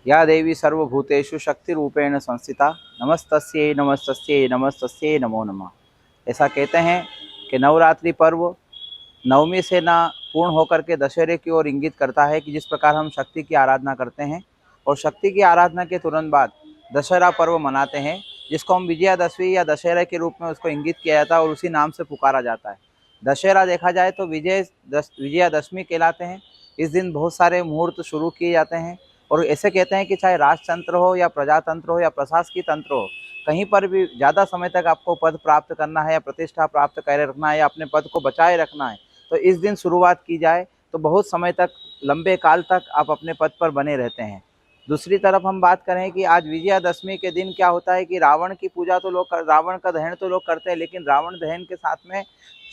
या देवी सर्वभूतेषु शक्तिरूपेण संस्थिता नमस्तस्यै नमस्तस्यै नमस्तस्यै नमो नमः। ऐसा कहते हैं कि नवरात्रि पर्व नवमी से ना पूर्ण होकर के दशहरे की ओर इंगित करता है कि जिस प्रकार हम शक्ति की आराधना करते हैं और शक्ति की आराधना के तुरंत बाद दशहरा पर्व मनाते हैं, जिसको हम विजयादशमी या दशहरा के रूप में उसको इंगित किया जाता है और उसी नाम से पुकारा जाता है। दशहरा देखा जाए तो विजयादशमी कहलाते हैं। इस दिन बहुत सारे मुहूर्त शुरू किए जाते हैं और ऐसे कहते हैं कि चाहे राजतंत्र हो या प्रजातंत्र हो या प्रशासकीय तंत्र हो, कहीं पर भी ज़्यादा समय तक आपको पद प्राप्त करना है या प्रतिष्ठा प्राप्त कर रखना है या अपने पद को बचाए रखना है, तो इस दिन शुरुआत की जाए तो बहुत समय तक, लंबे काल तक आप अपने पद पर बने रहते हैं। दूसरी तरफ हम बात करें कि आज विजयादशमी के दिन क्या होता है कि रावण की पूजा तो लोग रावण का दहन तो लोग करते हैं, लेकिन रावण दहन के साथ में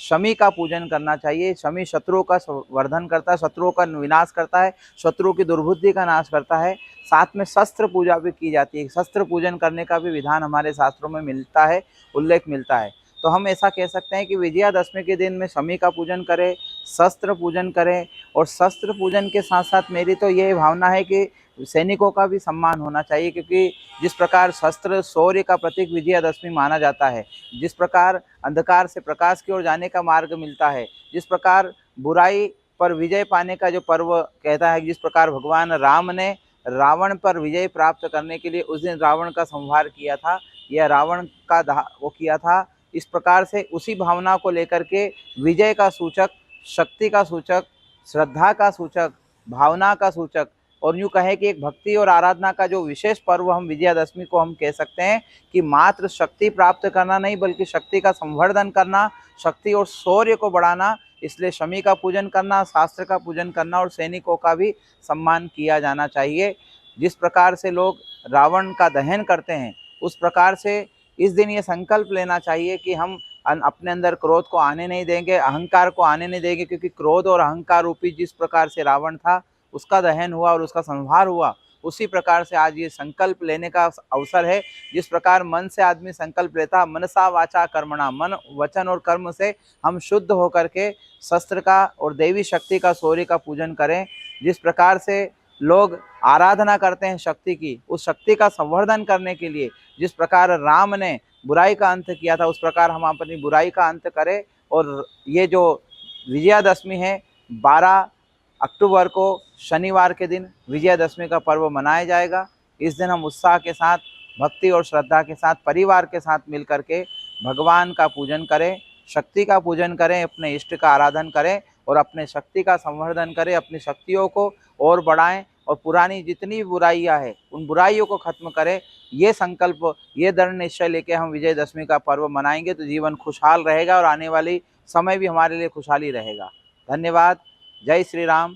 शमी का पूजन करना चाहिए। शमी शत्रुओं का वर्धन करता है, शत्रुओं का विनाश करता है, शत्रुओं की दुर्बुद्धि का नाश करता है। साथ में शस्त्र पूजा भी की जाती है, शस्त्र पूजन करने का भी विधान हमारे शास्त्रों में मिलता है, उल्लेख मिलता है। तो हम ऐसा कह सकते हैं कि विजयादशमी के दिन में शमी का पूजन करें, शस्त्र पूजन करें। और शस्त्र पूजन के साथ साथ मेरी तो ये भावना है कि सैनिकों का भी सम्मान होना चाहिए, क्योंकि जिस प्रकार शस्त्र शौर्य का प्रतीक विजयादशमी माना जाता है, जिस प्रकार अंधकार से प्रकाश की ओर जाने का मार्ग मिलता है, जिस प्रकार बुराई पर विजय पाने का जो पर्व कहता है, जिस प्रकार भगवान राम ने रावण पर विजय प्राप्त करने के लिए उस दिन रावण का संहार किया था या रावण का वो किया था, इस प्रकार से उसी भावना को लेकर के विजय का सूचक, शक्ति का सूचक, श्रद्धा का सूचक, भावना का सूचक और यूँ कहें कि एक भक्ति और आराधना का जो विशेष पर्व हम विजयादशमी को हम कह सकते हैं कि मात्र शक्ति प्राप्त करना नहीं बल्कि शक्ति का संवर्धन करना, शक्ति और शौर्य को बढ़ाना। इसलिए शमी का पूजन करना, शास्त्र का पूजन करना और सैनिकों का भी सम्मान किया जाना चाहिए। जिस प्रकार से लोग रावण का दहन करते हैं, उस प्रकार से इस दिन ये संकल्प लेना चाहिए कि हम अपने अंदर क्रोध को आने नहीं देंगे, अहंकार को आने नहीं देंगे, क्योंकि क्रोध और अहंकार रूपी जिस प्रकार से रावण था उसका दहन हुआ और उसका संहार हुआ, उसी प्रकार से आज ये संकल्प लेने का अवसर है। जिस प्रकार मन से आदमी संकल्प लेता, मनसा वाचा कर्मणा, मन वचन और कर्म से हम शुद्ध होकर के शस्त्र का और देवी शक्ति का, शौर्य का पूजन करें। जिस प्रकार से लोग आराधना करते हैं शक्ति की, उस शक्ति का संवर्धन करने के लिए जिस प्रकार राम ने बुराई का अंत किया था, उस प्रकार हम अपनी बुराई का अंत करें। और ये जो विजयादशमी है, 12 अक्टूबर को शनिवार के दिन विजयादशमी का पर्व मनाया जाएगा। इस दिन हम उत्साह के साथ, भक्ति और श्रद्धा के साथ, परिवार के साथ मिलकर के भगवान का पूजन करें, शक्ति का पूजन करें, अपने इष्ट का आराधन करें और अपने शक्ति का संवर्धन करें, अपनी शक्तियों को और बढ़ाएं और पुरानी जितनी बुराइयां हैं उन बुराइयों को खत्म करें। ये संकल्प, ये दृढ़ निश्चय लेके हम विजयदशमी का पर्व मनाएंगे तो जीवन खुशहाल रहेगा और आने वाली समय भी हमारे लिए खुशहाली रहेगा। धन्यवाद। जय श्री राम।